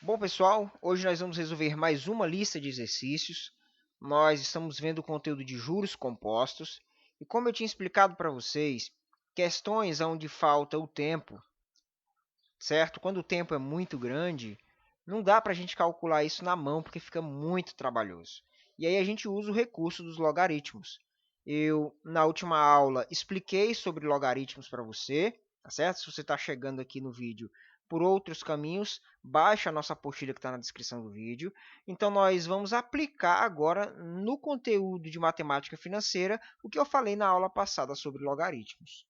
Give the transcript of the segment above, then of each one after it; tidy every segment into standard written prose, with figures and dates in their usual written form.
Bom, pessoal, hoje nós vamos resolver mais uma lista de exercícios. Nós estamos vendo o conteúdo de juros compostos e, como eu tinha explicado para vocês, questões onde falta o tempo, certo? Quando o tempo é muito grande, não dá para a gente calcular isso na mão porque fica muito trabalhoso. E aí a gente usa o recurso dos logaritmos. Eu, na última aula, expliquei sobre logaritmos para você, tá certo? Se você está chegando aqui no vídeo por outros caminhos, baixe a nossa apostila que está na descrição do vídeo. Então, nós vamos aplicar agora no conteúdo de matemática financeira o que eu falei na aula passada sobre logaritmos.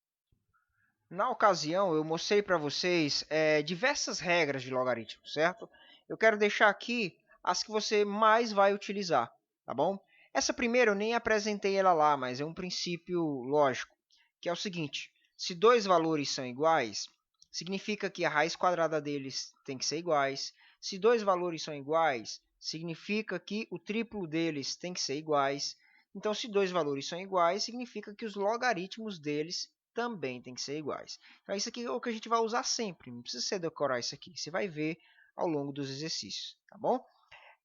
Na ocasião, eu mostrei para vocês diversas regras de logaritmo, certo? Eu quero deixar aqui as que você mais vai utilizar, tá bom? Essa primeira eu nem apresentei ela lá, mas é um princípio lógico, que é o seguinte: se dois valores são iguais, significa que a raiz quadrada deles tem que ser iguais. Se dois valores são iguais, significa que o triplo deles tem que ser iguais. Então, se dois valores são iguais, significa que os logaritmos deles também tem que ser iguais. Então, isso aqui é o que a gente vai usar sempre. Não precisa você decorar isso aqui. Você vai ver ao longo dos exercícios, tá bom?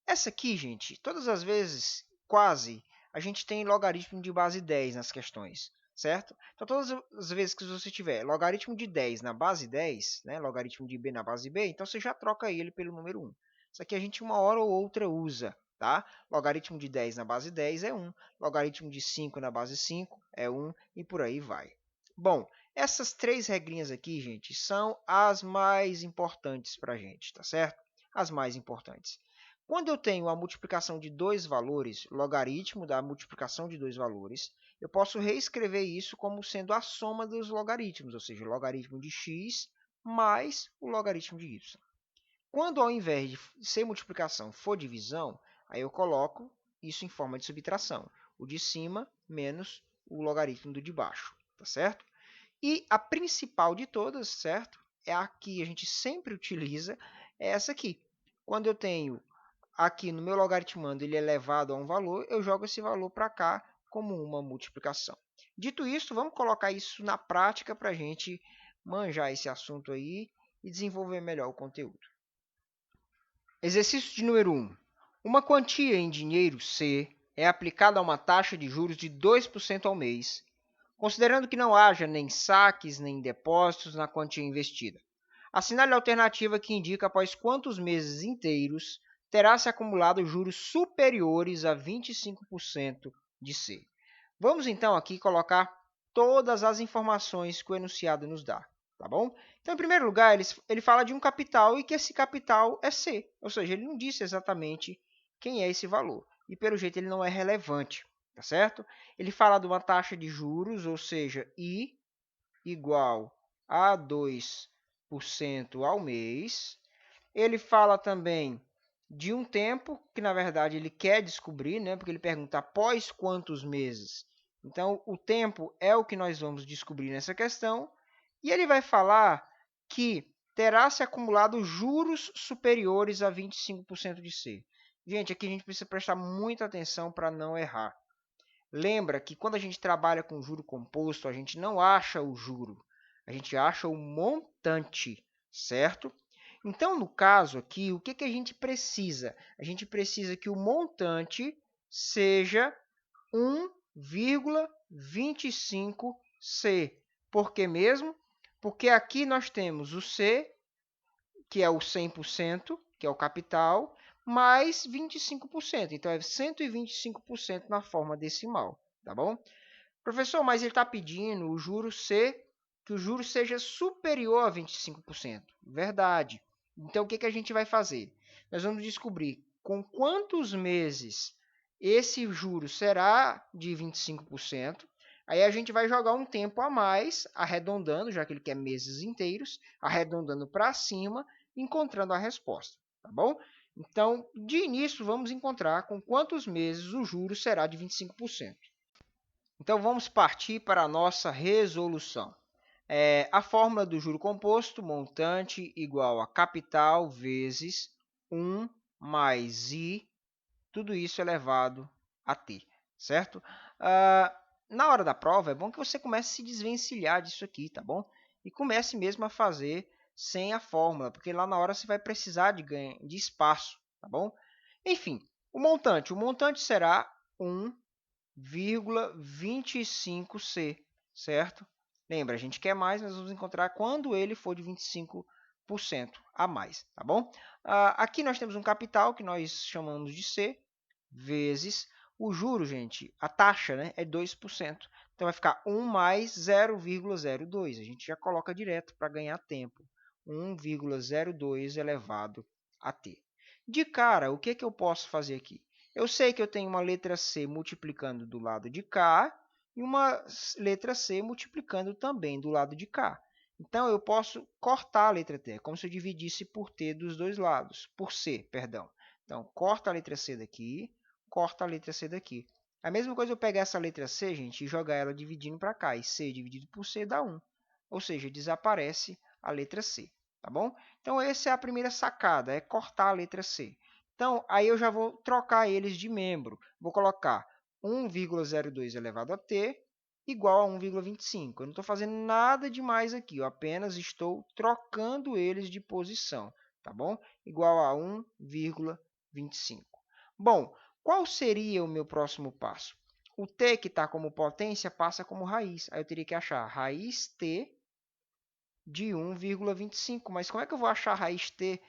Essa aqui, gente, todas as vezes, quase, a gente tem logaritmo de base 10 nas questões, certo? Então, todas as vezes que você tiver logaritmo de 10 na base 10, né, logaritmo de b na base b, então você já troca ele pelo número 1. Isso aqui a gente uma hora ou outra usa, tá? Logaritmo de 10 na base 10 é 1, logaritmo de 5 na base 5 é 1 e por aí vai. Bom, essas três regrinhas aqui, gente, são as mais importantes para a gente, tá certo? As mais importantes. Quando eu tenho a multiplicação de dois valores, logaritmo da multiplicação de dois valores, eu posso reescrever isso como sendo a soma dos logaritmos, ou seja, o logaritmo de x mais o logaritmo de y. Quando ao invés de ser multiplicação for divisão, aí eu coloco isso em forma de subtração. O de cima menos o logaritmo do de baixo, tá certo? E a principal de todas, certo? É a que a gente sempre utiliza, é essa aqui. Quando eu tenho aqui no meu logaritmando ele é elevado a um valor, eu jogo esse valor para cá como uma multiplicação. Dito isso, vamos colocar isso na prática para a gente manjar esse assunto aí e desenvolver melhor o conteúdo. Exercício de número 1. Uma quantia em dinheiro C é aplicada a uma taxa de juros de 2% ao mês, considerando que não haja nem saques nem depósitos na quantia investida. Assinale a alternativa que indica após quantos meses inteiros terá se acumulado juros superiores a 25% de C. Vamos então aqui colocar todas as informações que o enunciado nos dá, tá bom? Então, em primeiro lugar, ele fala de um capital e que esse capital é C, ou seja, ele não disse exatamente quem é esse valor. E, pelo jeito, ele não é relevante, tá certo? Ele fala de uma taxa de juros, ou seja, I igual a 2% ao mês. Ele fala também de um tempo, que na verdade ele quer descobrir, né? Porque ele pergunta após quantos meses. Então, o tempo é o que nós vamos descobrir nessa questão. E ele vai falar que terá se acumulado juros superiores a 25% de C. Gente, aqui a gente precisa prestar muita atenção para não errar. Lembra que quando a gente trabalha com juro composto, a gente não acha o juro, a gente acha o montante, certo? Então, no caso aqui, o que a gente precisa? A gente precisa que o montante seja 1,25C. Por que mesmo? Porque aqui nós temos o C, que é o 100%, que é o capital, mais 25%. Então, é 125% na forma decimal, tá bom? Professor, mas ele está pedindo o juro C, que o juro seja superior a 25%. Verdade. Então, o que a gente vai fazer? Nós vamos descobrir com quantos meses esse juro será de 25%. Aí a gente vai jogar um tempo a mais, arredondando, já que ele quer meses inteiros, arredondando para cima, encontrando a resposta, tá bom? Então, de início, vamos encontrar com quantos meses o juro será de 25%. Então, vamos partir para a nossa resolução. A fórmula do juro composto, montante igual a capital vezes 1 mais I, tudo isso elevado a T, certo? Na hora da prova, é bom que você comece a se desvencilhar disso aqui, tá bom? E comece mesmo a fazer sem a fórmula, porque lá na hora você vai precisar de espaço, tá bom? Enfim, o montante será 1,25C, certo? Lembra, a gente quer mais, nós vamos encontrar quando ele for de 25% a mais, tá bom? Aqui nós temos um capital que nós chamamos de C, vezes o juro, gente, a taxa, né, é 2%. Então vai ficar 1 mais 0,02. A gente já coloca direto para ganhar tempo. 1,02 elevado a t. De cara, o que eu posso fazer aqui? Eu sei que eu tenho uma letra C multiplicando do lado de cá e uma letra C multiplicando também do lado de cá. Então, eu posso cortar a letra T, como se eu dividisse por T dos dois lados, por C, perdão. Então, corta a letra C daqui, corta a letra C daqui. A mesma coisa eu pegar essa letra C, gente, e jogar ela dividindo para cá. E C dividido por C dá 1. Ou seja, desaparece a letra C, tá bom? Então, essa é a primeira sacada, é cortar a letra C. Então, aí eu já vou trocar eles de membro. Vou colocar 1,02 elevado a t igual a 1,25. Eu não estou fazendo nada demais aqui, eu apenas estou trocando eles de posição, tá bom? Igual a 1,25. Bom, qual seria o meu próximo passo? O t que está como potência passa como raiz. Aí eu teria que achar raiz t de 1,25. Mas como é que eu vou achar raiz t?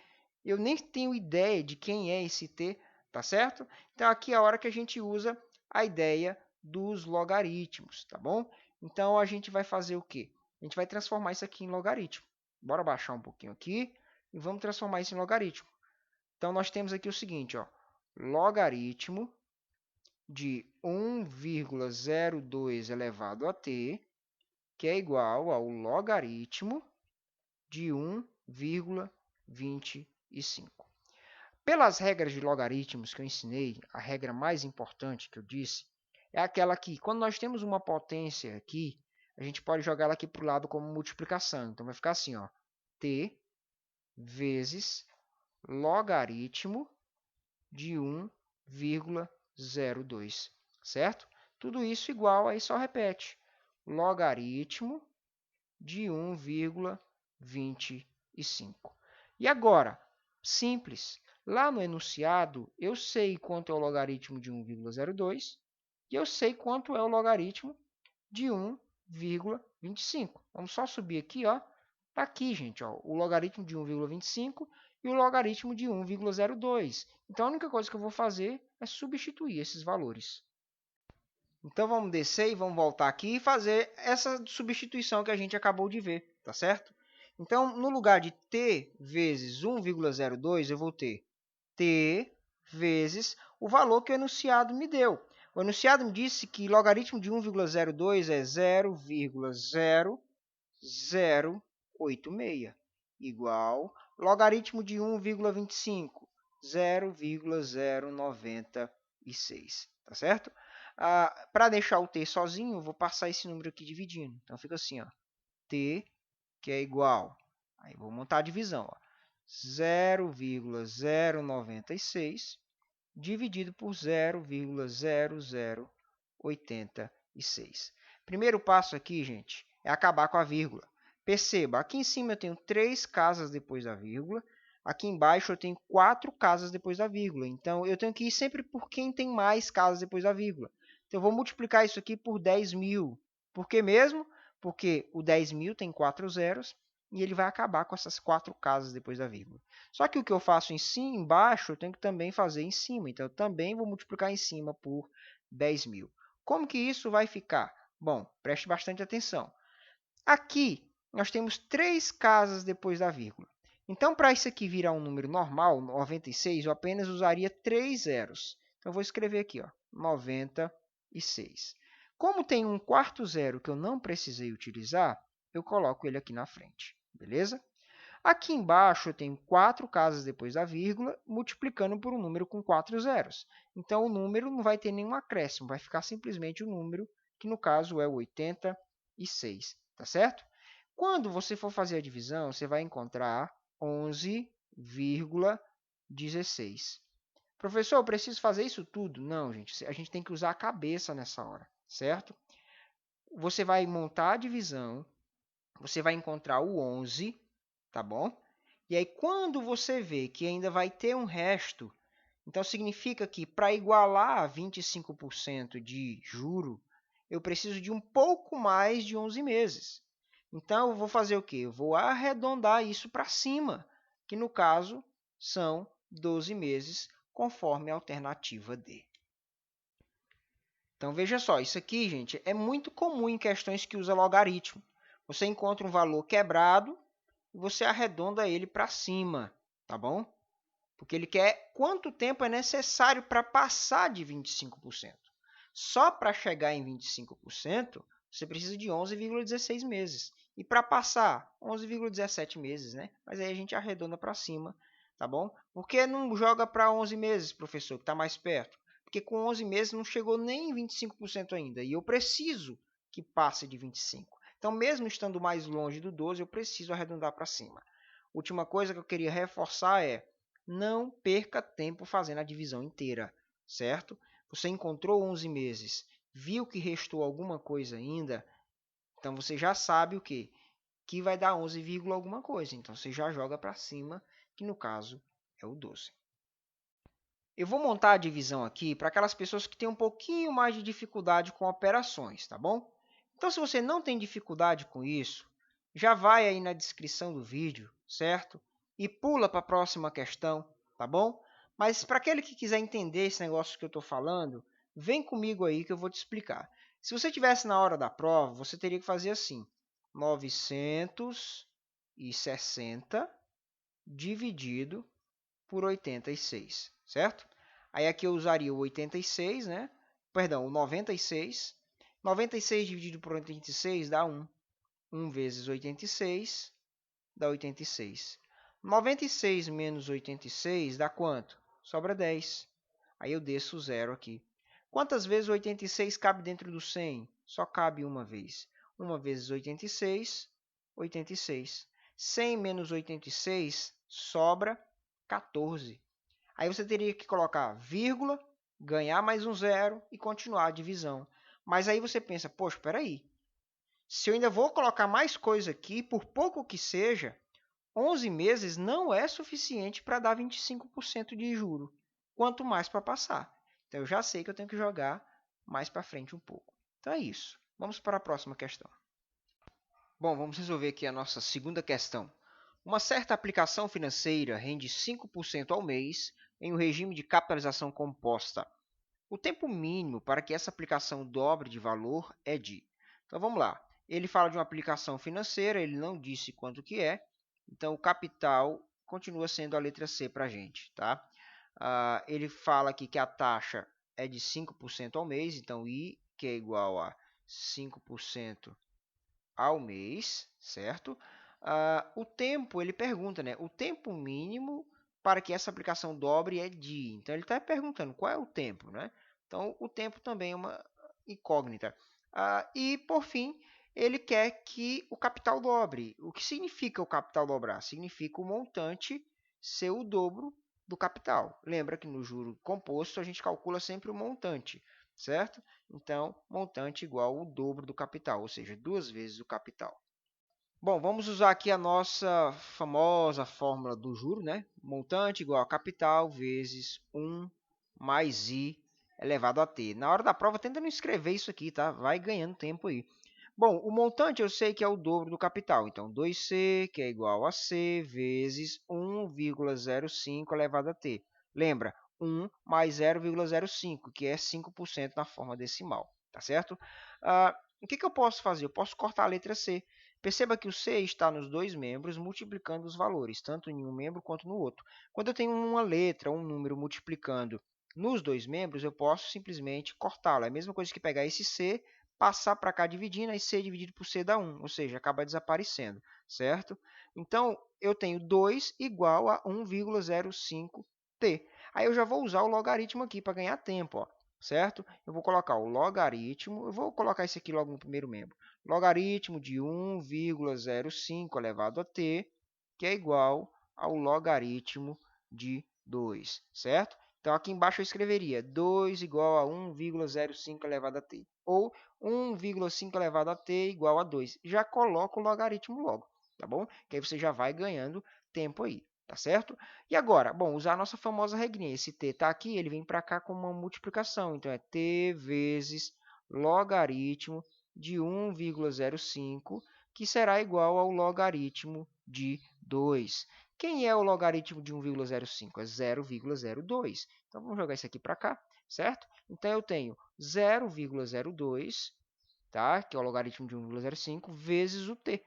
Eu nem tenho ideia de quem é esse t, tá certo? Então, aqui é a hora que a gente usa a ideia dos logaritmos, tá bom? Então, a gente vai fazer o quê? A gente vai transformar isso aqui em logaritmo. Bora baixar um pouquinho aqui e vamos transformar isso em logaritmo. Então, nós temos aqui o seguinte, ó, logaritmo de 1,02 elevado a t, que é igual ao logaritmo de 1,25. Pelas regras de logaritmos que eu ensinei, a regra mais importante que eu disse é aquela que, quando nós temos uma potência aqui, a gente pode jogar ela aqui para o lado como multiplicação. Então, vai ficar assim, ó, t vezes logaritmo de 1,02, certo? Tudo isso igual, aí só repete, logaritmo de 1,25. E agora, simples, lá no enunciado, eu sei quanto é o logaritmo de 1,02 e eu sei quanto é o logaritmo de 1,25. Vamos só subir aqui, ó. Está aqui, gente, ó, o logaritmo de 1,25 e o logaritmo de 1,02. Então, a única coisa que eu vou fazer é substituir esses valores. Então, vamos descer e vamos voltar aqui e fazer essa substituição que a gente acabou de ver, tá certo? Então, no lugar de t vezes 1,02, eu vou ter t vezes o valor que o enunciado me deu. O enunciado me disse que logaritmo de 1,02 é 0,0086, igual logaritmo de 1,25, 0,096, tá certo? Para deixar o t sozinho, eu vou passar esse número aqui dividindo. Então, fica assim, ó, t, que é igual, aí vou montar a divisão, ó, 0,096 dividido por 0,0086. Primeiro passo aqui, gente, é acabar com a vírgula. Perceba, aqui em cima eu tenho 3 casas depois da vírgula, aqui embaixo eu tenho 4 casas depois da vírgula. Então, eu tenho que ir sempre por quem tem mais casas depois da vírgula. Então, eu vou multiplicar isso aqui por 10.000. Por que mesmo? Porque o 10.000 tem 4 zeros e ele vai acabar com essas 4 casas depois da vírgula. Só que o que eu faço em cima, embaixo, eu tenho que também fazer em cima. Então, eu também vou multiplicar em cima por 10.000. Como que isso vai ficar? Bom, preste bastante atenção. Aqui, nós temos 3 casas depois da vírgula. Então, para isso aqui virar um número normal, 96, eu apenas usaria 3 zeros. Então, eu vou escrever aqui, ó, 96. Como tem um quarto zero que eu não precisei utilizar, eu coloco ele aqui na frente, beleza? Aqui embaixo eu tenho 4 casas depois da vírgula, multiplicando por um número com 4 zeros. Então, o número não vai ter nenhum acréscimo, vai ficar simplesmente o número, que no caso é o 86, tá certo? Quando você for fazer a divisão, você vai encontrar 11,16. Professor, eu preciso fazer isso tudo? Não, gente, a gente tem que usar a cabeça nessa hora, certo? Você vai montar a divisão, você vai encontrar o 11, tá bom? E aí, quando você vê que ainda vai ter um resto, então significa que para igualar 25% de juro, eu preciso de um pouco mais de 11 meses. Então, eu vou fazer o quê? Eu vou arredondar isso para cima, que no caso são 12 meses, conforme a alternativa D. Então, veja só, isso aqui, gente, é muito comum em questões que usa logaritmo. Você encontra um valor quebrado e você arredonda ele para cima, tá bom? Porque ele quer quanto tempo é necessário para passar de 25%. Só para chegar em 25%, você precisa de 11,16 meses. E para passar, 11,17 meses, né? Mas aí a gente arredonda para cima, tá bom? Por que não joga para 11 meses, professor, que está mais perto? Porque com 11 meses não chegou nem em 25% ainda. E eu preciso que passe de 25%. Então, mesmo estando mais longe do 12, eu preciso arredondar para cima. Última coisa que eu queria reforçar é: não perca tempo fazendo a divisão inteira, certo? Você encontrou 11 meses, viu que restou alguma coisa ainda, então você já sabe o quê? Que vai dar 11, alguma coisa. Então você já joga para cima, que no caso é o 12. Eu vou montar a divisão aqui para aquelas pessoas que têm um pouquinho mais de dificuldade com operações, tá bom? Então, se você não tem dificuldade com isso, já vai aí na descrição do vídeo, certo? E pula para a próxima questão, tá bom? Mas para aquele que quiser entender esse negócio que eu estou falando, vem comigo aí que eu vou te explicar. Se você tivesse na hora da prova, você teria que fazer assim: 960 dividido por 86, certo? Aí aqui eu usaria o 86, né? Perdão, o 96. 96 dividido por 86 dá 1. 1 vezes 86 dá 86. 96 menos 86 dá quanto? Sobra 10. Aí eu desço o zero aqui. Quantas vezes 86 cabe dentro do 100? Só cabe uma vez. 1 vezes 86, 86. 100 menos 86 sobra 14. Aí você teria que colocar vírgula, ganhar mais um zero e continuar a divisão. Mas aí você pensa, poxa, espera aí. Se eu ainda vou colocar mais coisa aqui, por pouco que seja, 11 meses não é suficiente para dar 25% de juro, quanto mais para passar. Então eu já sei que eu tenho que jogar mais para frente um pouco. Então é isso. Vamos para a próxima questão. Bom, vamos resolver aqui a nossa segunda questão. Uma certa aplicação financeira rende 5% ao mês em um regime de capitalização composta. O tempo mínimo para que essa aplicação dobre de valor é de... Então vamos lá. Ele fala de uma aplicação financeira, ele não disse quanto que é. Então o capital continua sendo a letra C para a gente, tá? Ele fala aqui que a taxa é de 5% ao mês, então I, que é igual a 5% ao mês, certo? O tempo, ele pergunta, né? O tempo mínimo para que essa aplicação dobre é de. Então, ele está perguntando qual é o tempo, né? Então, o tempo também é uma incógnita. E, por fim, ele quer que o capital dobre. O que significa o capital dobrar? Significa o montante ser o dobro do capital. Lembra que no juro composto a gente calcula sempre o montante, certo? Então, montante igual ao dobro do capital, ou seja, 2 vezes o capital. Bom, vamos usar aqui a nossa famosa fórmula do juro, né? Montante igual a capital vezes 1 mais I elevado a t. Na hora da prova, tenta não escrever isso aqui, tá? Vai ganhando tempo aí. Bom, o montante eu sei que é o dobro do capital. Então, 2C, que é igual a C, vezes 1,05 elevado a t. Lembra, 1 mais 0,05, que é 5% na forma decimal, tá certo? O que eu posso fazer? Eu posso cortar a letra C. Perceba que o C está nos dois membros, multiplicando os valores, tanto em um membro quanto no outro. Quando eu tenho uma letra, um número multiplicando nos dois membros, eu posso simplesmente cortá-lo. É a mesma coisa que pegar esse C, passar para cá dividindo, aí C dividido por C dá 1, ou seja, acaba desaparecendo, certo? Então, eu tenho 2 igual a 1,05t. Aí eu já vou usar o logaritmo aqui para ganhar tempo, ó, certo? Eu vou colocar o logaritmo, eu vou colocar esse aqui logo no primeiro membro. Logaritmo de 1,05 elevado a t, que é igual ao logaritmo de 2, certo? Então, aqui embaixo eu escreveria 2 igual a 1,05 elevado a t. Ou 1,5 elevado a t igual a 2. Já coloco o logaritmo logo. tá bom? Que aí você já vai ganhando tempo aí, tá certo? E agora, bom, usar a nossa famosa regrinha. Esse t está aqui, ele vem para cá como uma multiplicação. Então, é t vezes logaritmo de 1,05, que será igual ao logaritmo de 2. Quem é o logaritmo de 1,05? É 0,02. Então, vamos jogar isso aqui para cá, certo? Então, eu tenho 0,02, tá? Que é o logaritmo de 1,05, vezes o t.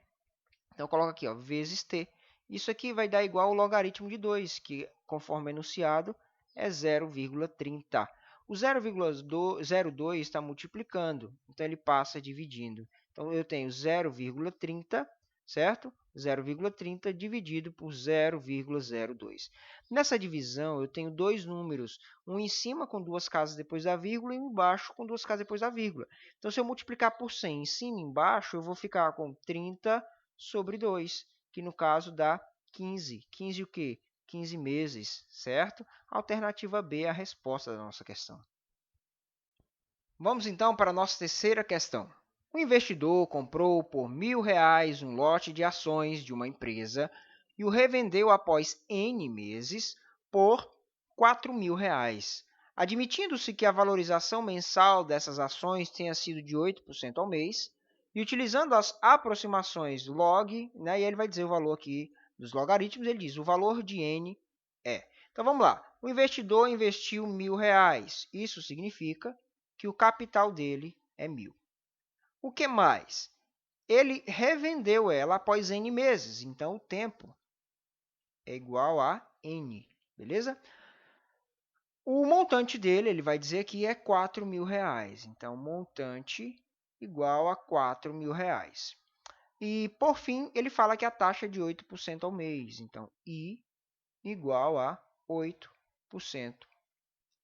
Então, eu coloco aqui, ó, vezes t. Isso aqui vai dar igual ao logaritmo de 2, que, conforme enunciado, é 0,30. O 0,02 está multiplicando, então ele passa dividindo. Então, eu tenho 0,30, certo? 0,30 dividido por 0,02. Nessa divisão, eu tenho dois números, um em cima com duas casas depois da vírgula e um embaixo com duas casas depois da vírgula. Então, se eu multiplicar por 100 em cima e embaixo, eu vou ficar com 30 sobre 2, que no caso dá 15. 15 o quê? 15 meses, certo? Alternativa B é a resposta da nossa questão. Vamos então para a nossa terceira questão. O investidor comprou por R$ 1.000 um lote de ações de uma empresa e o revendeu após N meses por R$ 4.000, admitindo-se que a valorização mensal dessas ações tenha sido de 8% ao mês, e utilizando as aproximações log, né, e ele vai dizer o valor aqui dos logaritmos, ele diz o valor de N é. Então vamos lá, o investidor investiu R$ 1.000, isso significa que o capital dele é 1.000. O que mais? Ele revendeu ela após N meses, então o tempo é igual a N, beleza? O montante dele, ele vai dizer que é R$ 4.000, então montante igual a R$ 4.000. E, por fim, ele fala que a taxa é de 8% ao mês, então I igual a 8%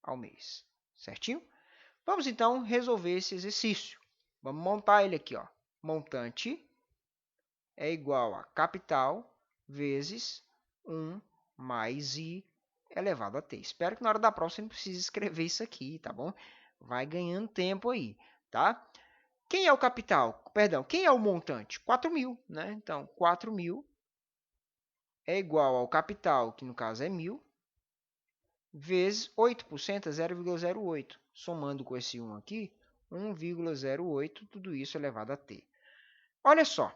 ao mês, certinho? Vamos, então, resolver esse exercício. Vamos montar ele aqui, ó. Montante é igual a capital vezes 1 mais I elevado a t. Espero que na hora da prova você não precise escrever isso aqui, tá bom? Vai ganhando tempo aí, tá? Quem é o capital? Perdão, quem é o montante? 4.000, né? Então, 4.000 é igual ao capital, que no caso é 1.000, vezes 8% é 0,08. Somando com esse 1 aqui, 1,08, tudo isso elevado a t. Olha só,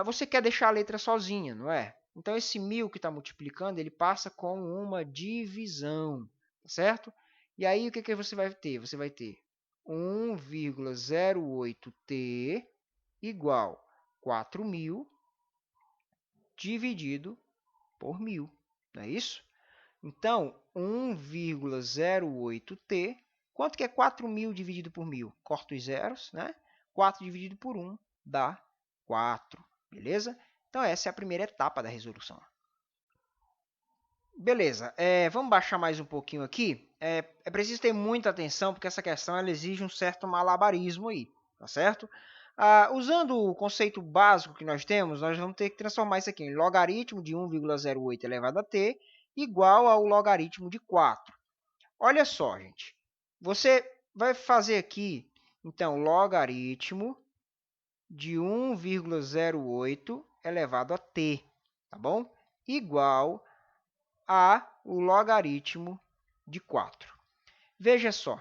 você quer deixar a letra sozinha, não é? Então, esse 1.000 que está multiplicando, ele passa com uma divisão, certo? E aí, o que você vai ter? Você vai ter 1,08t igual 4.000 dividido por 1.000, não é isso? Então, 1,08t, quanto que é 4.000 dividido por 1.000? Corta os zeros, né? 4 dividido por 1 dá 4, beleza? Então, essa é a primeira etapa da resolução. Beleza, vamos baixar mais um pouquinho aqui. É preciso ter muita atenção, porque essa questão ela exige um certo malabarismo aí, tá certo? Usando o conceito básico que nós temos, nós vamos ter que transformar isso aqui em logaritmo de 1,08 elevado a t igual ao logaritmo de 4. Olha só, gente. Você vai fazer aqui, então, logaritmo de 1,08 elevado a t, tá bom? Igual a o logaritmo de 4. Veja só.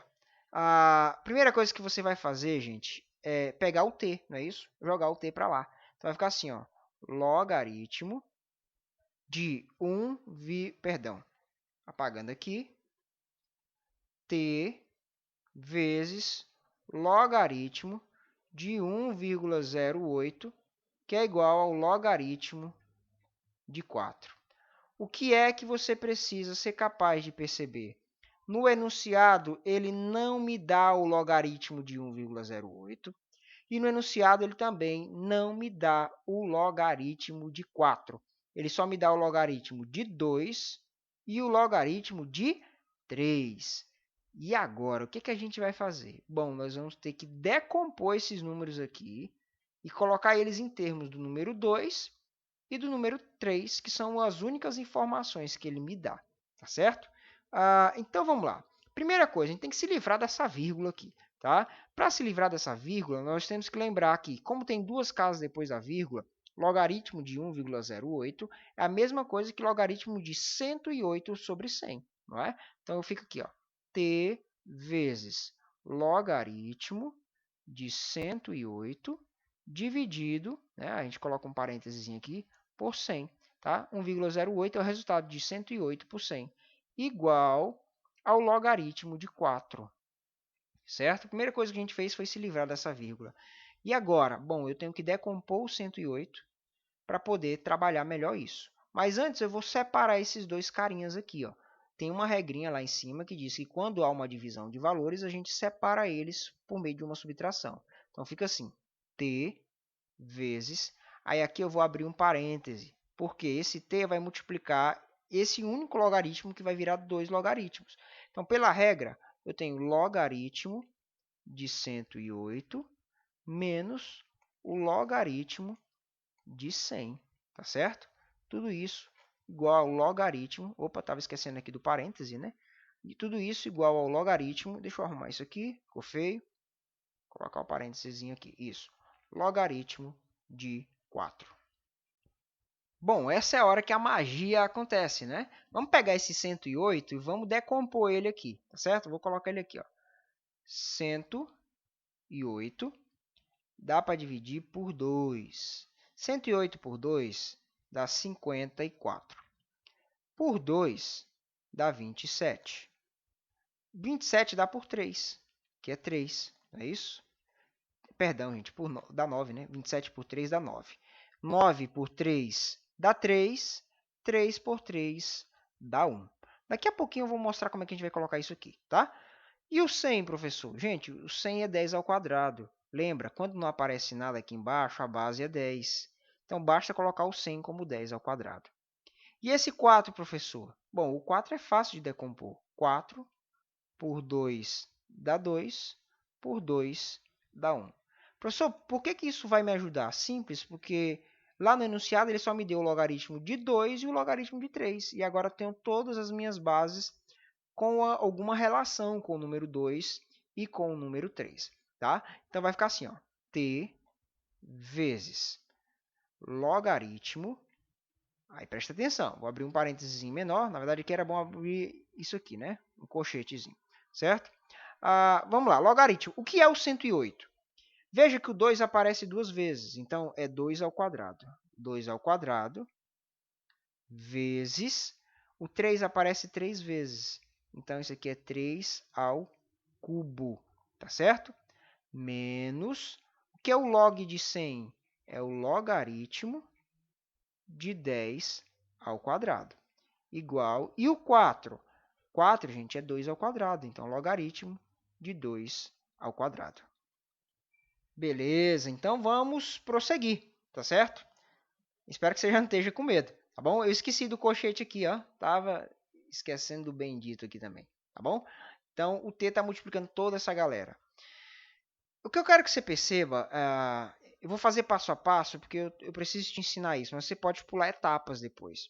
A primeira coisa que você vai fazer, gente, é pegar o t, não é isso? Jogar o t para lá. Então, vai ficar assim, ó, logaritmo de apagando aqui, t vezes logaritmo de 1,08, que é igual ao logaritmo de 4. O que é que você precisa ser capaz de perceber? No enunciado, ele não me dá o logaritmo de 1,08, e no enunciado ele também não me dá o logaritmo de 4. Ele só me dá o logaritmo de 2 e o logaritmo de 3. E agora, o que a gente vai fazer? Bom, nós vamos ter que decompor esses números aqui e colocar eles em termos do número 2 e do número 3, que são as únicas informações que ele me dá, tá certo? Então, vamos lá. Primeira coisa, a gente tem que se livrar dessa vírgula aqui, tá? Para se livrar dessa vírgula, nós temos que lembrar que, como tem duas casas depois da vírgula, Logaritmo de 1,08 é a mesma coisa que logaritmo de 108 sobre 100, não é? Então, eu fico aqui, ó, t vezes logaritmo de 108 dividido, né, a gente coloca um parênteses aqui, por 100. Tá? 1,08 é o resultado de 108 por 100, igual ao logaritmo de 4. Certo? A primeira coisa que a gente fez foi se livrar dessa vírgula. E agora? Bom, eu tenho que decompor o 108 para poder trabalhar melhor isso. Mas antes eu vou separar esses dois carinhas aqui. Ó. Tem uma regrinha lá em cima que diz que quando há uma divisão de valores, a gente separa eles por meio de uma subtração. Então fica assim, t vezes... Aí aqui eu vou abrir um parêntese, porque esse t vai multiplicar esse único logaritmo que vai virar dois logaritmos. Então, pela regra, eu tenho logaritmo de 108 menos o logaritmo de 100, tá certo? Tudo isso igual ao logaritmo, opa, estava esquecendo aqui do parêntese, né? E tudo isso igual ao logaritmo, deixa eu arrumar isso aqui, ficou feio, vou colocar o parênteses aqui, isso, logaritmo de 4. Bom, essa é a hora que a magia acontece, né? Vamos pegar esse 108 e vamos decompor ele aqui, tá certo? Vou colocar ele aqui, ó. 108 dá para dividir por 2. 108 por 2 dá 54. Por 2 dá 27. 27 dá por 3, que é 3, não é isso? Perdão, gente, dá 9, né? 27 por 3 dá 9. 9 por 3 dá 3. 3 por 3 dá 1. Daqui a pouquinho eu vou mostrar como é que a gente vai colocar isso aqui, tá? E o 100, professor? Gente, o 100 é 10 ao quadrado. Lembra, quando não aparece nada aqui embaixo, a base é 10. Então, basta colocar o 100 como 10 ao quadrado. E esse 4, professor? Bom, o 4 é fácil de decompor. 4 por 2 dá 2, por 2 dá 1. Professor, por que isso vai me ajudar? Simples, porque lá no enunciado ele só me deu o logaritmo de 2 e o logaritmo de 3. E agora eu tenho todas as minhas bases com alguma relação com o número 2 e com o número 3. Tá? Então vai ficar assim, ó, t vezes logaritmo. Aí presta atenção, vou abrir um parênteses menor. Na verdade aqui era bom abrir isso aqui, né? Um colchetezinho, certo? Vamos lá, logaritmo. O que é o 108? Veja que o 2 aparece duas vezes, então é 2 ao quadrado. 2 ao quadrado vezes o 3 aparece 3 vezes. Então isso aqui é 3 ao cubo, tá certo? Menos o que é o log de 100? É o logaritmo de 10 ao quadrado. Igual, e o 4? 4, gente, é 2 ao quadrado, então logaritmo de 2 ao quadrado. Beleza, então vamos prosseguir, tá certo? Espero que você já não esteja com medo, tá bom? Eu esqueci do colchete aqui, ó. Tava esquecendo do bendito aqui também, tá bom? Então, o t está multiplicando toda essa galera. O que eu quero que você perceba, eu vou fazer passo a passo, porque eu preciso te ensinar isso, mas você pode pular etapas depois.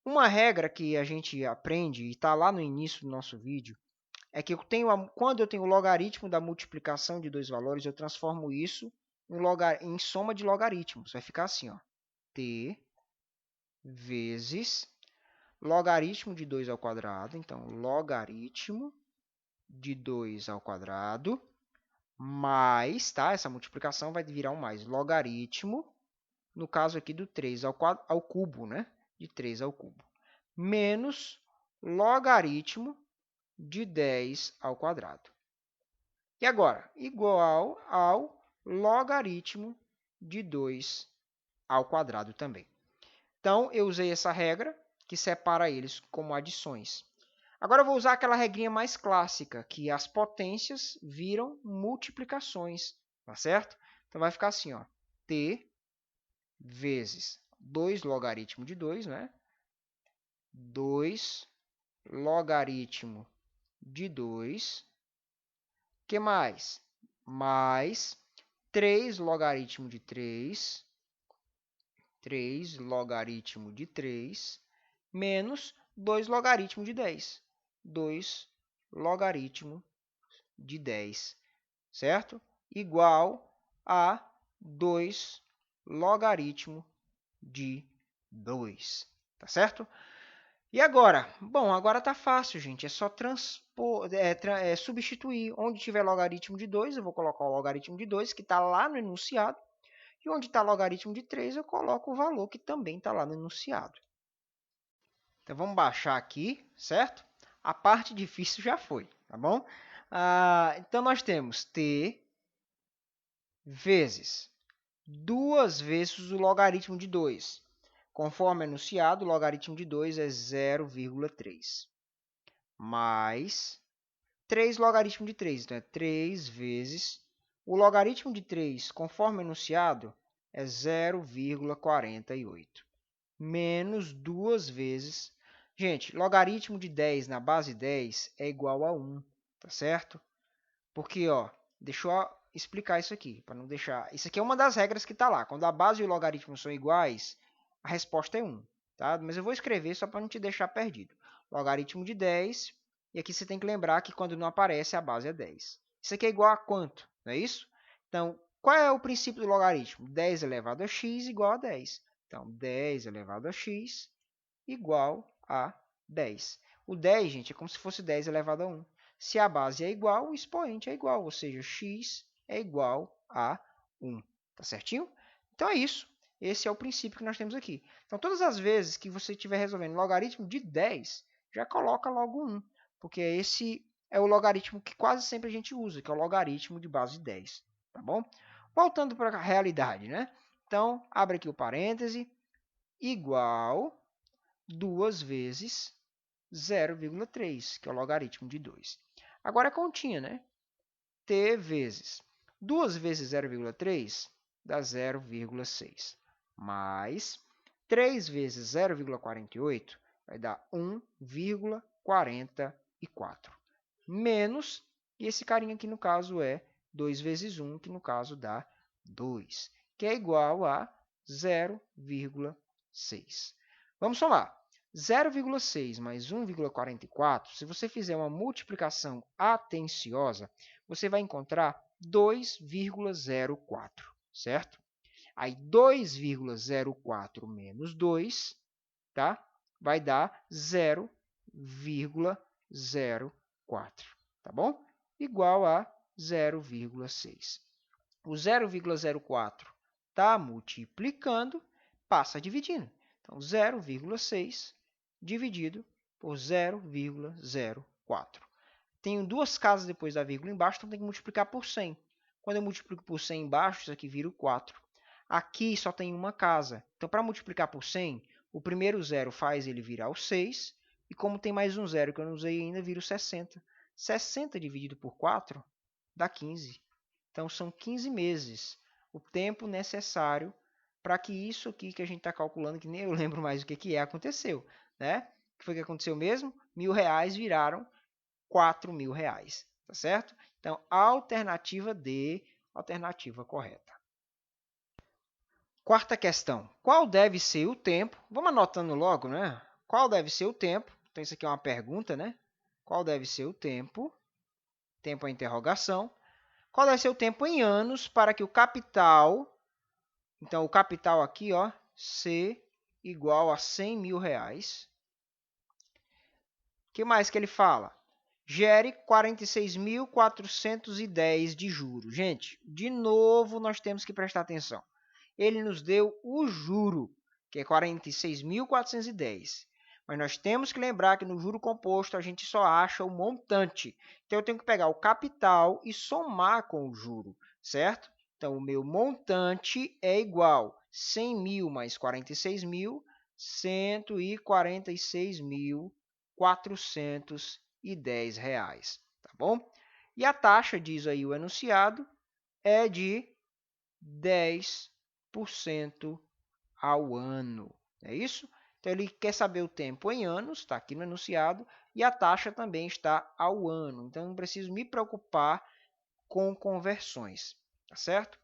Uma regra que a gente aprende, e está lá no início do nosso vídeo, é que quando eu tenho o logaritmo da multiplicação de dois valores, eu transformo isso em soma de logaritmos. Vai ficar assim, ó, t vezes logaritmo de 2 ao quadrado. Então, logaritmo de 2 ao quadrado mais, tá? Essa multiplicação vai virar um mais. Logaritmo, no caso aqui do 3 ao cubo, né? De 3 ao cubo. Menos logaritmo de 10 ao quadrado. E agora? Igual ao logaritmo de 2 ao quadrado também. Então, eu usei essa regra que separa eles como adições. Agora eu vou usar aquela regrinha mais clássica, que as potências viram multiplicações, tá certo? Então vai ficar assim, ó, t vezes 2 logaritmo de 2, né? 2 logaritmo de 2. Que mais? Mais 3 logaritmo de 3. 3 logaritmo de 3 menos 2 logaritmo de 10. 2 logaritmo de 10, certo? Igual a 2 logaritmo de 2. Tá certo? E agora? Bom, agora tá fácil, gente. É só substituir. Onde tiver logaritmo de 2, eu vou colocar o logaritmo de 2, que está lá no enunciado. E onde está logaritmo de 3, eu coloco o valor que também está lá no enunciado. Então, vamos baixar aqui, certo? A parte difícil já foi, tá bom? Então, nós temos t vezes 2 vezes o logaritmo de 2. Conforme enunciado, o logaritmo de 2 é 0,3. Mais 3 logaritmo de 3. Então, é 3 vezes o logaritmo de 3, conforme enunciado, é 0,48. Menos 2 vezes. Gente, logaritmo de 10 na base 10 é igual a 1, tá certo? Porque, ó, deixa eu explicar isso aqui, para não deixar... Isso aqui é uma das regras que está lá. Quando a base e o logaritmo são iguais, a resposta é 1, tá? Mas eu vou escrever só para não te deixar perdido. Logaritmo de 10, e aqui você tem que lembrar que quando não aparece, a base é 10. Isso aqui é igual a quanto? Não é isso? Então, qual é o princípio do logaritmo? 10 elevado a x igual a 10. Então, 10 elevado a x igual a 10. O 10, gente, é como se fosse 10 elevado a 1. Se a base é igual, o expoente é igual, ou seja, x é igual a 1. Tá certinho? Então é isso. Esse é o princípio que nós temos aqui. Então, todas as vezes que você estiver resolvendo logaritmo de 10, já coloca logo 1, porque esse é o logaritmo que quase sempre a gente usa, que é o logaritmo de base 10. Tá bom? Voltando para a realidade, né? Então, abre aqui o parêntese, igual 2 vezes 0,3, que é o logaritmo de 2. Agora a continha, né? T vezes 2 vezes 0,3 dá 0,6. Mais 3 vezes 0,48 vai dar 1,44. Menos, e esse carinha aqui no caso é 2 vezes 1, que no caso dá 2, que é igual a 0,6. Vamos somar. 0,6 mais 1,44, se você fizer uma multiplicação atenciosa, você vai encontrar 2,04, certo? Aí 2,04 menos 2, tá? Vai dar 0,04, tá bom? Igual a 0,6. O 0,04 está multiplicando, passa dividindo. Então, 0,6 dividido por 0,04. Tenho duas casas depois da vírgula embaixo, então tenho que multiplicar por 100. Quando eu multiplico por 100 embaixo, isso aqui vira o 4. Aqui só tem uma casa. Então, para multiplicar por 100, o primeiro zero faz ele virar o 6. E como tem mais um zero que eu não usei ainda, vira o 60. 60 dividido por 4 dá 15. Então, são 15 meses o tempo necessário para que isso aqui que a gente está calculando, que nem eu lembro mais o que é, aconteceu. Né? O que foi que aconteceu mesmo? R$ 1.000 viraram R$ 4.000. Tá certo? Então, alternativa D, alternativa correta. Quarta questão. Qual deve ser o tempo? Vamos anotando logo, né? Qual deve ser o tempo? Então, isso aqui é uma pergunta, né? Qual deve ser o tempo? Tempo é interrogação. Qual deve ser o tempo em anos para que o capital... Então, o capital aqui, ó, C igual a R$ 100.000. O que mais que ele fala? Gere 46.410 de juros. Gente, de novo nós temos que prestar atenção. Ele nos deu o juro, que é 46.410. Mas nós temos que lembrar que no juro composto a gente só acha o montante. Então, eu tenho que pegar o capital e somar com o juro, certo? Então, o meu montante é igual a 100.000 mais 46.000, 146.410, tá bom? E a taxa, diz aí o enunciado, é de 10% ao ano. É isso? Então, ele quer saber o tempo em anos, está aqui no enunciado, e a taxa também está ao ano. Então, não preciso me preocupar com conversões, tá certo?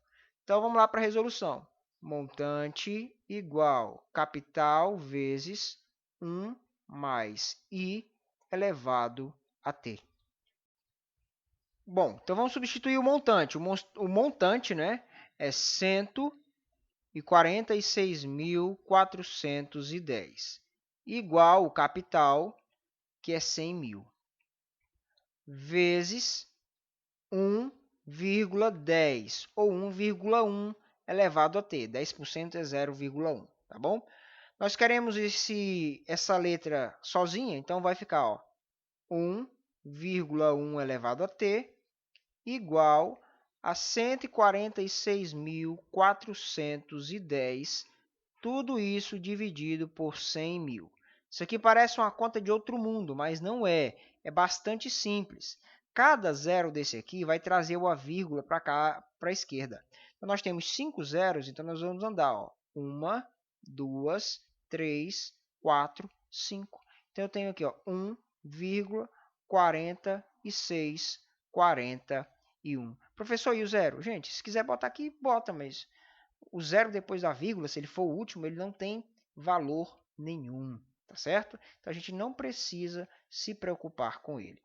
Então, vamos lá para a resolução. Montante igual capital vezes 1 mais I elevado a T. Bom, então vamos substituir o montante. O montante, né, é 120 e 46.410, igual o capital, que é 100 mil, vezes 1,10 ou 1,1 elevado a t. 10% é 0,1, tá bom? Nós queremos essa letra sozinha, então vai ficar, ó, 1,1 elevado a t igual a 146.410, tudo isso dividido por 100 mil. Isso aqui parece uma conta de outro mundo, mas não é. É bastante simples. Cada zero desse aqui vai trazer uma vírgula para cá, para a esquerda. Então, nós temos 5 zeros, então nós vamos andar, ó, 1, 2, 3, 4, 5. Então, eu tenho aqui, ó, 1,4641. Professor, e o zero? Gente, se quiser botar aqui, bota, mas o zero depois da vírgula, se ele for o último, ele não tem valor nenhum, tá certo? Então, a gente não precisa se preocupar com ele.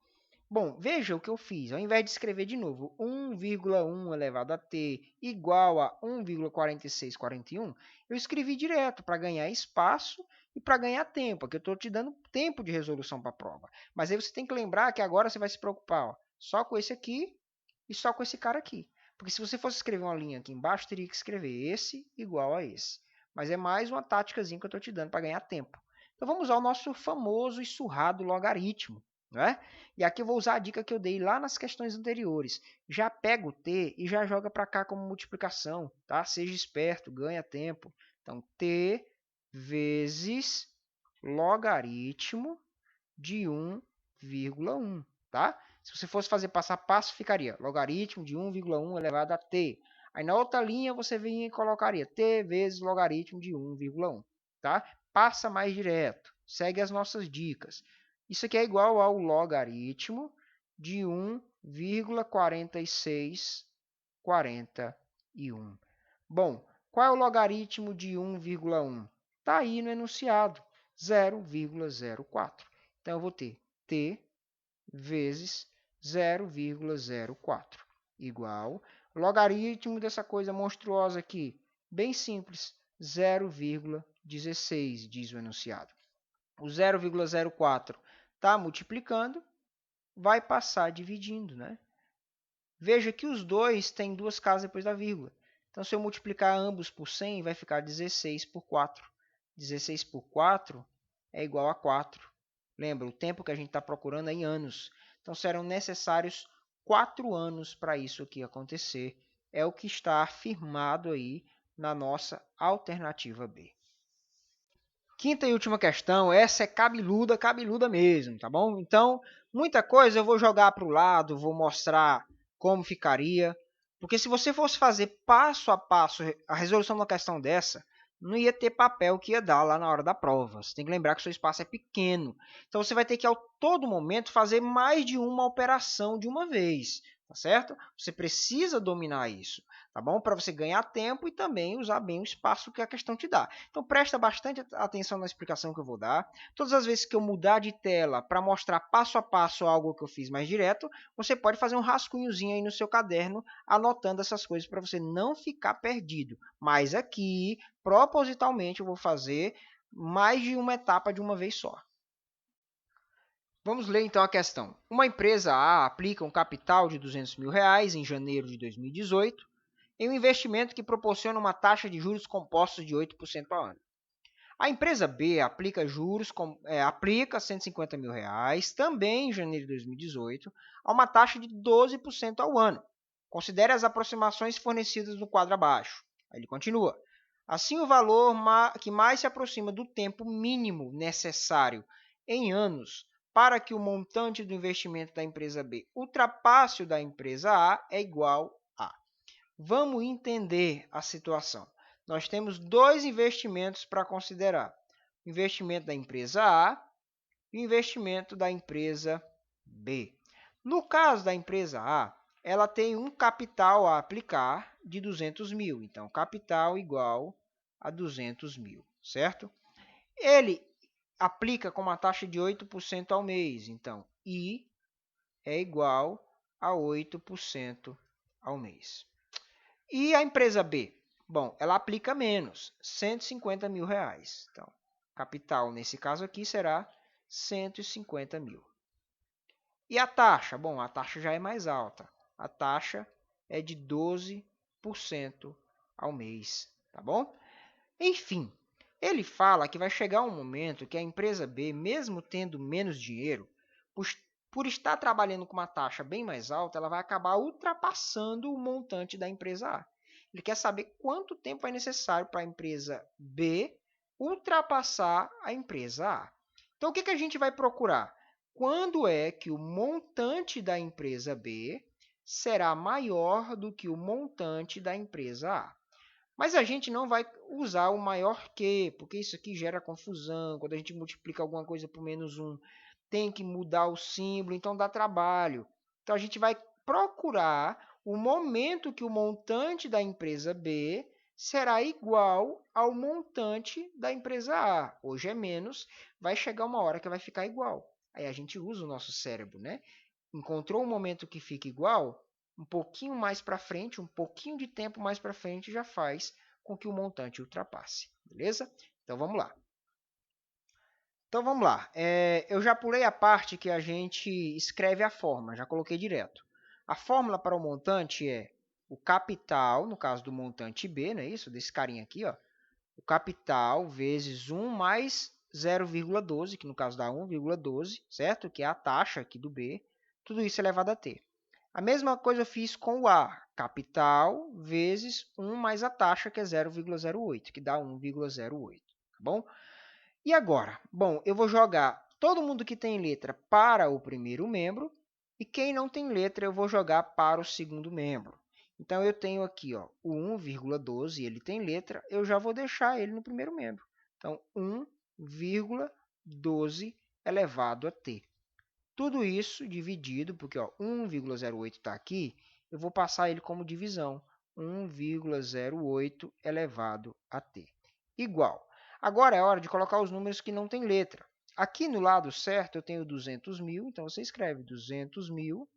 Bom, veja o que eu fiz. Ao invés de escrever de novo 1,1 elevado a t igual a 1,4641, eu escrevi direto para ganhar espaço e para ganhar tempo, porque eu estou te dando tempo de resolução para a prova. Mas aí você tem que lembrar que agora você vai se preocupar, ó, só com esse aqui e só com esse cara aqui. Porque se você fosse escrever uma linha aqui embaixo, teria que escrever esse igual a esse. Mas é mais uma táticazinha que eu estou te dando para ganhar tempo. Então vamos usar o nosso famoso e surrado logaritmo, né? E aqui eu vou usar a dica que eu dei lá nas questões anteriores. Já pega o t e já joga para cá como multiplicação, tá? Seja esperto, ganha tempo. Então, t vezes logaritmo de 1,1, tá? Se você fosse fazer passo a passo, ficaria logaritmo de 1,1 elevado a t. Aí na outra linha você vinha e colocaria t vezes logaritmo de 1,1, tá? Passa mais direto, segue as nossas dicas. Isso aqui é igual ao logaritmo de 1,4641. Bom, qual é o logaritmo de 1,1? Está aí no enunciado, 0,04. Então, eu vou ter t vezes 0,04 igual logaritmo dessa coisa monstruosa aqui, bem simples, 0,16, diz o enunciado. O 0,04 está multiplicando, vai passar dividindo, né? Veja que os dois têm duas casas depois da vírgula. Então, se eu multiplicar ambos por 100, vai ficar 16 por 4. 16 por 4 é igual a 4. Lembra, o tempo que a gente está procurando é em anos. Então, serão necessários 4 anos para isso aqui acontecer. É o que está afirmado aí na nossa alternativa B. Quinta e última questão, essa é cabeluda, cabeluda mesmo, tá bom? Então, muita coisa eu vou jogar para o lado, vou mostrar como ficaria. Porque se você fosse fazer passo a passo a resolução de uma questão dessa, não ia ter papel que ia dar lá na hora da prova. Você tem que lembrar que o seu espaço é pequeno. Então, você vai ter que, a todo momento, fazer mais de uma operação de uma vez, tá certo? Você precisa dominar isso, tá bom? Para você ganhar tempo e também usar bem o espaço que a questão te dá. Então, presta bastante atenção na explicação que eu vou dar. Todas as vezes que eu mudar de tela para mostrar passo a passo algo que eu fiz mais direto, você pode fazer um rascunhozinho aí no seu caderno, anotando essas coisas para você não ficar perdido. Mas aqui, propositalmente, eu vou fazer mais de uma etapa de uma vez só. Vamos ler então a questão. Uma empresa A aplica um capital de R$200 mil em janeiro de 2018 em um investimento que proporciona uma taxa de juros compostos de 8% ao ano. A empresa B aplica aplica R$150 mil também em janeiro de 2018 a uma taxa de 12% ao ano. Considere as aproximações fornecidas no quadro abaixo. Aí ele continua. Assim, o valor que mais se aproxima do tempo mínimo necessário em anos para que o montante do investimento da empresa B ultrapasse o da empresa A é igual a. Vamos entender a situação. Nós temos dois investimentos para considerar. O investimento da empresa A e o investimento da empresa B. No caso da empresa A, ela tem um capital a aplicar de 200 mil. Então, capital igual a 200 mil, certo? Ele aplica com uma taxa de 8% ao mês. Então, I é igual a 8% ao mês. E a empresa B? Bom, ela aplica menos, R$ 150.000. Então, capital nesse caso aqui será 150 mil. E a taxa? Bom, a taxa já é mais alta. A taxa é de 12% ao mês, tá bom? Enfim, ele fala que vai chegar um momento que a empresa B, mesmo tendo menos dinheiro, por estar trabalhando com uma taxa bem mais alta, ela vai acabar ultrapassando o montante da empresa A. Ele quer saber quanto tempo é necessário para a empresa B ultrapassar a empresa A. Então, o que a gente vai procurar? Quando é que o montante da empresa B será maior do que o montante da empresa A? Mas a gente não vai usar o maior que, porque isso aqui gera confusão. Quando a gente multiplica alguma coisa por -1, tem que mudar o símbolo, então dá trabalho. Então a gente vai procurar o momento que o montante da empresa B será igual ao montante da empresa A. Hoje é menos, vai chegar uma hora que vai ficar igual. Aí a gente usa o nosso cérebro, né? Encontrou um momento que fica igual, um pouquinho mais para frente, um pouquinho de tempo mais para frente já faz com que o montante ultrapasse, beleza? Então vamos lá. Eu já pulei a parte que a gente escreve a fórmula, já coloquei direto. A fórmula para o montante é o capital, no caso do montante B, não é isso? Desse carinha aqui, ó. O capital vezes 1 mais 0,12, que no caso dá 1,12, certo? Que é a taxa aqui do B. Tudo isso elevado a t. A mesma coisa eu fiz com o A, capital vezes 1 mais a taxa, que é 0,08, que dá 1,08, tá bom? E agora? Bom, eu vou jogar todo mundo que tem letra para o primeiro membro e quem não tem letra eu vou jogar para o segundo membro. Então, eu tenho aqui ó, o 1,12, ele tem letra, eu já vou deixar ele no primeiro membro. Então, 1,12 elevado a t. Tudo isso dividido, porque 1,08 está aqui, eu vou passar ele como divisão. 1,08 elevado a t. Igual. Agora é hora de colocar os números que não têm letra. Aqui no lado certo eu tenho 200 mil, então você escreve 200 mil.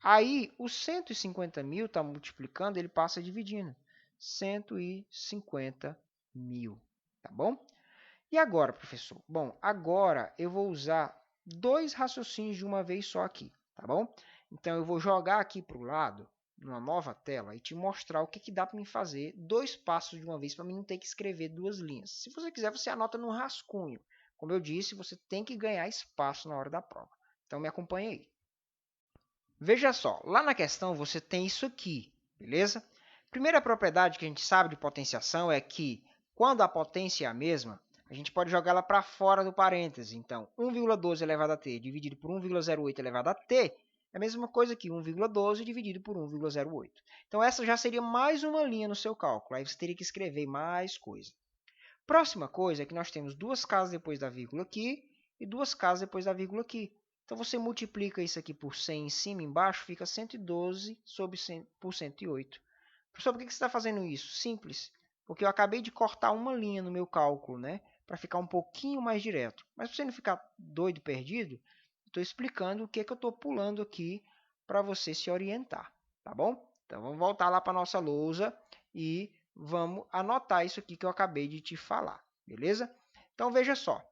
Aí, o 150 mil está multiplicando, ele passa dividindo. 150 mil, tá bom? E agora, professor? Bom, agora eu vou usar dois raciocínios de uma vez só aqui, tá bom? Então, eu vou jogar aqui para o lado, numa nova tela, e te mostrar o que dá para mim fazer dois passos de uma vez, para mim não ter que escrever duas linhas. Se você quiser, você anota no rascunho. Como eu disse, você tem que ganhar espaço na hora da prova. Então, me acompanhe aí. Veja só, lá na questão você tem isso aqui, beleza? Primeira propriedade que a gente sabe de potenciação é que, quando a potência é a mesma, a gente pode jogar ela para fora do parêntese. Então, 1,12 elevado a t dividido por 1,08 elevado a t é a mesma coisa que 1,12 dividido por 1,08. Então, essa já seria mais uma linha no seu cálculo. Aí você teria que escrever mais coisa. Próxima coisa é que nós temos duas casas depois da vírgula aqui e duas casas depois da vírgula aqui. Então, você multiplica isso aqui por 100 em cima e embaixo, fica 112 sobre 100 por 108. Professor, por que você está fazendo isso? Simples, porque eu acabei de cortar uma linha no meu cálculo, né? Para ficar um pouquinho mais direto. Mas para você não ficar doido, perdido, estou explicando o que eu estou pulando aqui para você se orientar, tá bom? Então, vamos voltar lá para a nossa lousa e vamos anotar isso aqui que eu acabei de te falar, beleza? Então, veja só.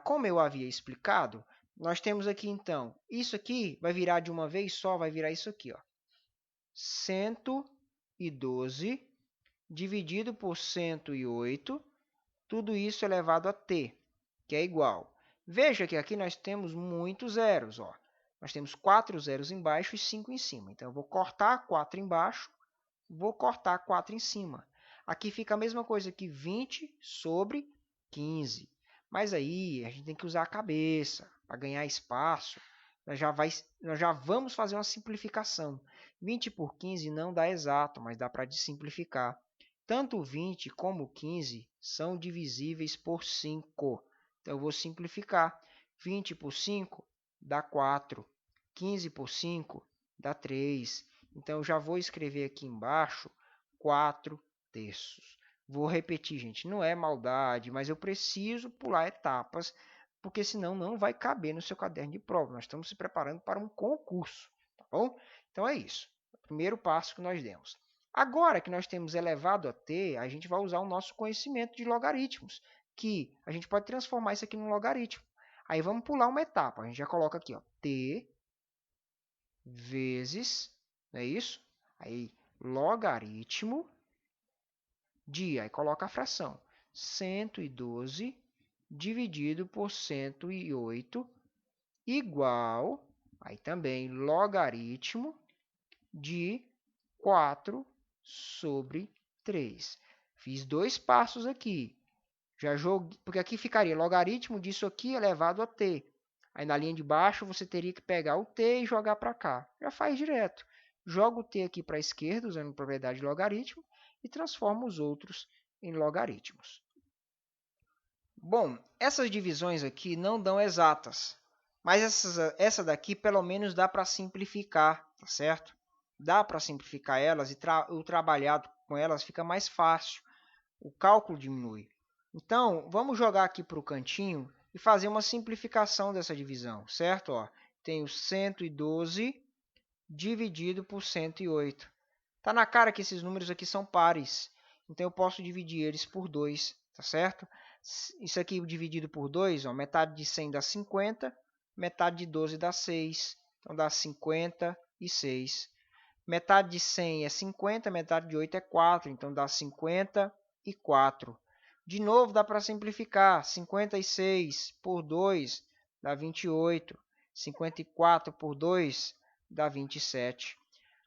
Como eu havia explicado, nós temos aqui, então, isso aqui vai virar de uma vez só, vai virar isso aqui, ó. 112 dividido por 108, tudo isso elevado a t, que é igual. Veja que aqui nós temos muitos zeros, ó. Nós temos 4 zeros embaixo e 5 em cima. Então, eu vou cortar 4 embaixo, vou cortar 4 em cima. Aqui fica a mesma coisa que 20 sobre 15. Mas aí a gente tem que usar a cabeça para ganhar espaço. Nós já vamos fazer uma simplificação. 20 por 15 não dá exato, mas dá para simplificar. Tanto 20 como 15 são divisíveis por 5. Então, eu vou simplificar. 20 por 5 dá 4. 15 por 5 dá 3. Então, eu já vou escrever aqui embaixo 4/3. Vou repetir, gente, não é maldade, mas eu preciso pular etapas, porque senão não vai caber no seu caderno de prova. Nós estamos se preparando para um concurso, tá bom? Então, é isso. O primeiro passo que nós demos. Agora que nós temos elevado a t, a gente vai usar o nosso conhecimento de logaritmos, que a gente pode transformar isso aqui num logaritmo. Aí vamos pular uma etapa. A gente já coloca aqui, ó, t vezes, não é isso? Aí, logaritmo de, aí coloca a fração, 112 dividido por 108 igual, aí também, logaritmo de 4 sobre 3. Fiz dois passos aqui. Já joguei, porque aqui ficaria logaritmo disso aqui elevado a t. Aí na linha de baixo você teria que pegar o t e jogar para cá. Já faz direto. Joga o t aqui para a esquerda, usando propriedade de logaritmo, e transforma os outros em logaritmos. Bom, essas divisões aqui não dão exatas, mas essa daqui pelo menos dá para simplificar, tá certo? Dá para simplificar elas e o trabalhado com elas fica mais fácil. O cálculo diminui. Então, vamos jogar aqui para o cantinho e fazer uma simplificação dessa divisão, certo? Ó, tenho 112 dividido por 108. Está na cara que esses números aqui são pares, então eu posso dividir eles por 2, tá certo? Isso aqui dividido por 2, ó, metade de 100 dá 50, metade de 12 dá 6, então dá 56. Metade de 100 é 50, metade de 8 é 4, então dá 54. De novo, dá para simplificar. 56 por 2 dá 28. 54 por 2 dá 27.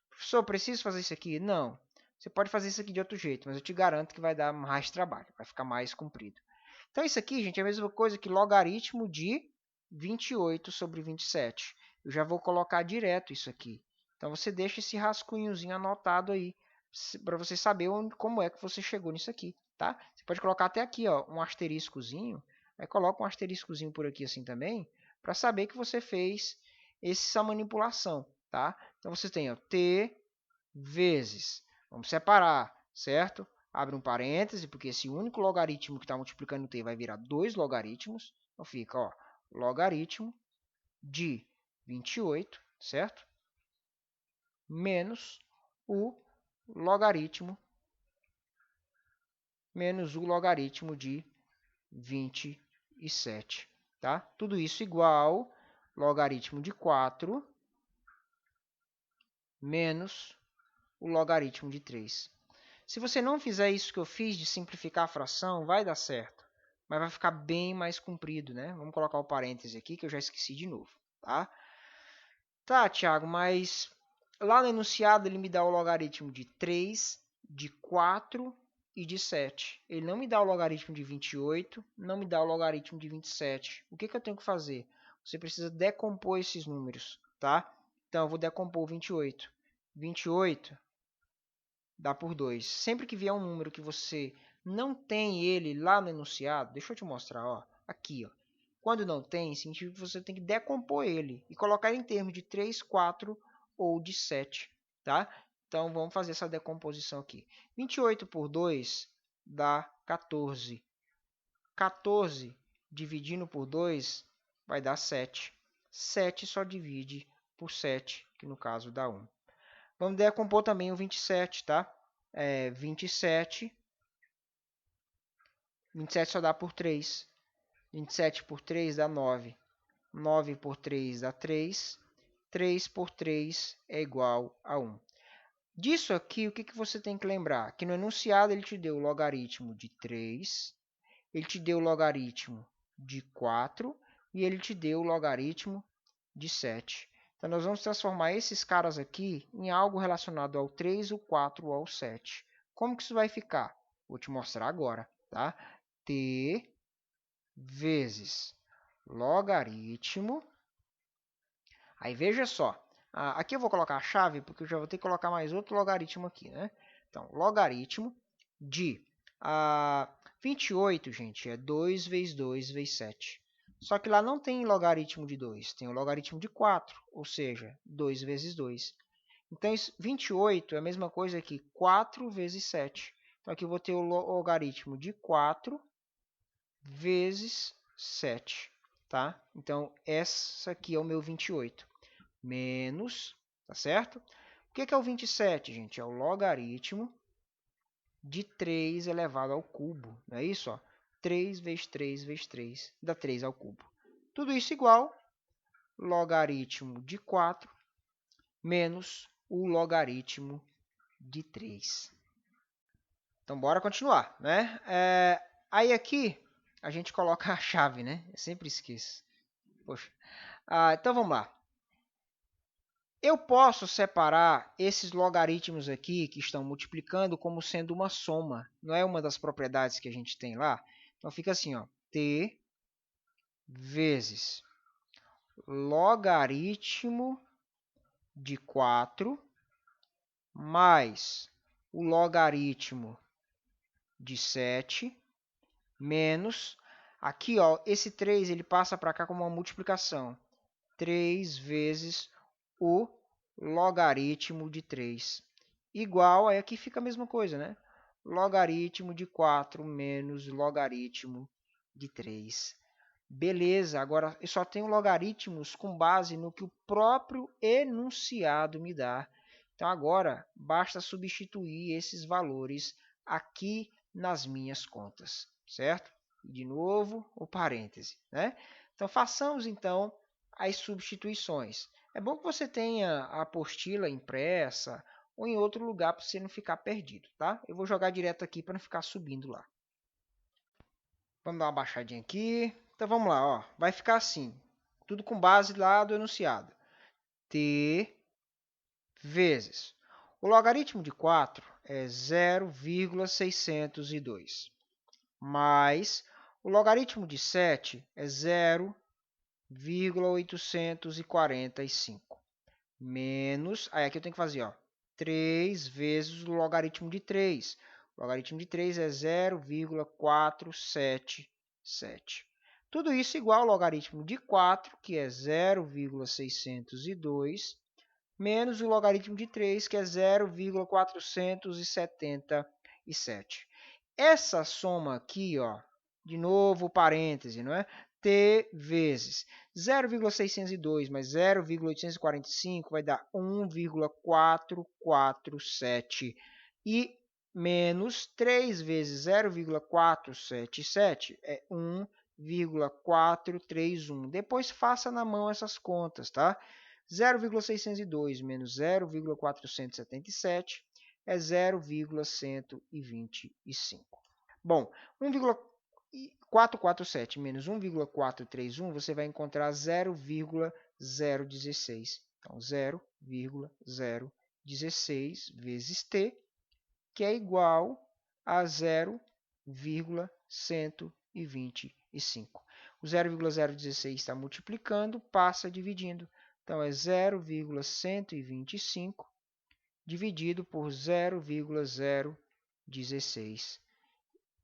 Professor, preciso fazer isso aqui? Não. Você pode fazer isso aqui de outro jeito, mas eu te garanto que vai dar mais trabalho, vai ficar mais comprido. Então, isso aqui, gente, é a mesma coisa que logaritmo de 28 sobre 27. Eu já vou colocar direto isso aqui. Então, você deixa esse rascunhozinho anotado aí, para você saber como é que você chegou nisso aqui, tá? Você pode colocar até aqui, ó, um asteriscozinho. Aí coloca um asteriscozinho por aqui assim também, para saber que você fez essa manipulação, tá? Então, você tem, ó, t vezes, vamos separar, certo? Abre um parêntese, porque esse único logaritmo que está multiplicando t vai virar dois logaritmos. Então, fica, ó, logaritmo de 28, certo? Menos o logaritmo de 27, tá? Tudo isso igual logaritmo de 4 menos o logaritmo de 3. Se você não fizer isso que eu fiz de simplificar a fração, vai dar certo, mas vai ficar bem mais comprido, né? Vamos colocar o parêntese aqui que eu já esqueci de novo, tá? Tá, Thiago, mas lá no enunciado ele me dá o logaritmo de 3, de 4 e de 7. Ele não me dá o logaritmo de 28, não me dá o logaritmo de 27. O que eu tenho que fazer? Você precisa decompor esses números, tá? Então, eu vou decompor o 28. 28 dá por 2. Sempre que vier um número que você não tem ele lá no enunciado, deixa eu te mostrar, ó, aqui, ó. Quando não tem, significa que você tem que decompor ele e colocar ele em termos de 3, 4 ou de 7, tá? Então, vamos fazer essa decomposição aqui. 28 por 2 dá 14. 14 dividindo por 2 vai dar 7. 7 só divide por 7, que no caso dá 1. Vamos decompor também o 27, tá? 27 só dá por 3. 27 por 3 dá 9. 9 por 3 dá 3. 3 por 3 é igual a 1. Disso aqui, o que você tem que lembrar? Que no enunciado ele te deu o logaritmo de 3, ele te deu o logaritmo de 4 e ele te deu o logaritmo de 7. Então, nós vamos transformar esses caras aqui em algo relacionado ao 3, o 4 ou ao 7. Como que isso vai ficar? Vou te mostrar agora, tá? T vezes logaritmo. Aí, veja só. Aqui eu vou colocar a chave, porque eu já vou ter que colocar mais outro logaritmo aqui, né? Então, logaritmo de 28, gente, é 2 vezes 2 vezes 7. Só que lá não tem logaritmo de 2, tem o logaritmo de 4, ou seja, 2 vezes 2. Então, 28 é a mesma coisa que 4 vezes 7. Então, aqui eu vou ter o logaritmo de 4 vezes 7, tá? Então, essa aqui é o meu 28. Menos, tá certo? que é o 27, gente? É o logaritmo de 3 elevado ao cubo. Não é isso? Ó? 3 vezes 3 vezes 3 dá 3 ao cubo. Tudo isso igual logaritmo de 4 menos o logaritmo de 3. Então, bora continuar, né? Aí aqui, a gente coloca a chave, né? Eu sempre esqueço. Poxa. Então, vamos lá. Eu posso separar esses logaritmos aqui, que estão multiplicando, como sendo uma soma. Não é uma das propriedades que a gente tem lá? Então, fica assim, ó. T vezes logaritmo de 4 mais o logaritmo de 7 menos, aqui ó, esse 3 ele passa para cá como uma multiplicação. 3 vezes o logaritmo de 3. Igual, aí aqui fica a mesma coisa, né? Logaritmo de 4 menos logaritmo de 3. Beleza, agora eu só tenho logaritmos com base no que o próprio enunciado me dá. Então agora basta substituir esses valores aqui nas minhas contas, certo? De novo, o parêntese, né? Então façamos então as substituições. É bom que você tenha a apostila impressa ou em outro lugar para você não ficar perdido, tá? Eu vou jogar direto aqui para não ficar subindo lá. Vamos dar uma baixadinha aqui. Então vamos lá, ó. Vai ficar assim, tudo com base lá do enunciado. T vezes o logaritmo de 4 é 0,602 mais o logaritmo de 7 é 0,845 menos, aí aqui eu tenho que fazer, ó, 3 vezes o logaritmo de 3. O logaritmo de 3 é 0,477. Tudo isso igual ao logaritmo de 4, que é 0,602, menos o logaritmo de 3, que é 0,477. Essa soma aqui, ó, de novo parêntese, não é? T vezes 0,602 mais 0,845 vai dar 1,447 e menos 3 vezes 0,477 é 1,431. Depois faça na mão essas contas, tá? 0,602 menos 0,477 é 0,125. Bom, 1,447 menos 1,431, você vai encontrar 0,016. Então, 0,016 vezes t, que é igual a 0,125. O 0,016 está multiplicando, passa dividindo. Então, é 0,125 dividido por 0,016.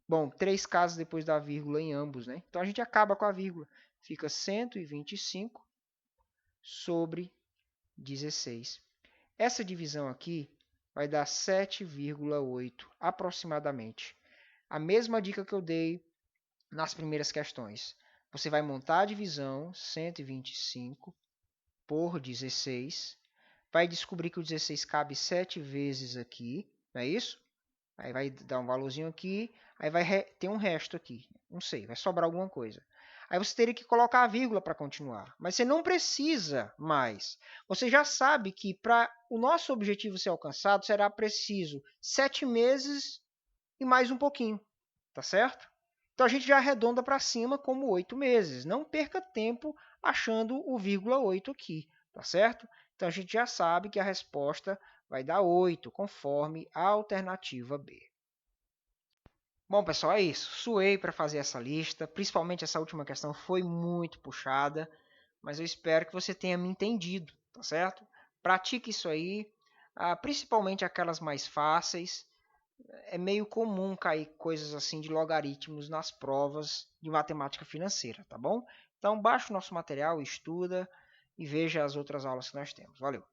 Bom, 3 casas depois da vírgula em ambos, né? Então, a gente acaba com a vírgula. Fica 125 sobre 16. Essa divisão aqui vai dar 7,8 aproximadamente. A mesma dica que eu dei nas primeiras questões. Você vai montar a divisão 125 por 16. Vai descobrir que o 16 cabe 7 vezes aqui, não é isso? Aí vai dar um valorzinho aqui, aí vai ter um resto aqui. Não sei, vai sobrar alguma coisa. Aí você teria que colocar a vírgula para continuar. Mas você não precisa mais. Você já sabe que para o nosso objetivo ser alcançado, será preciso 7 meses e mais um pouquinho. Tá certo? Então a gente já arredonda para cima como 8 meses. Não perca tempo achando o vírgula 8 aqui. Tá certo? Então a gente já sabe que a resposta vai dar 8, conforme a alternativa B. Bom, pessoal, é isso. Suei para fazer essa lista. Principalmente essa última questão foi muito puxada. Mas eu espero que você tenha me entendido, tá certo? Pratique isso aí, principalmente aquelas mais fáceis. É meio comum cair coisas assim de logaritmos nas provas de matemática financeira, tá bom? Então, baixe o nosso material, estuda e veja as outras aulas que nós temos. Valeu!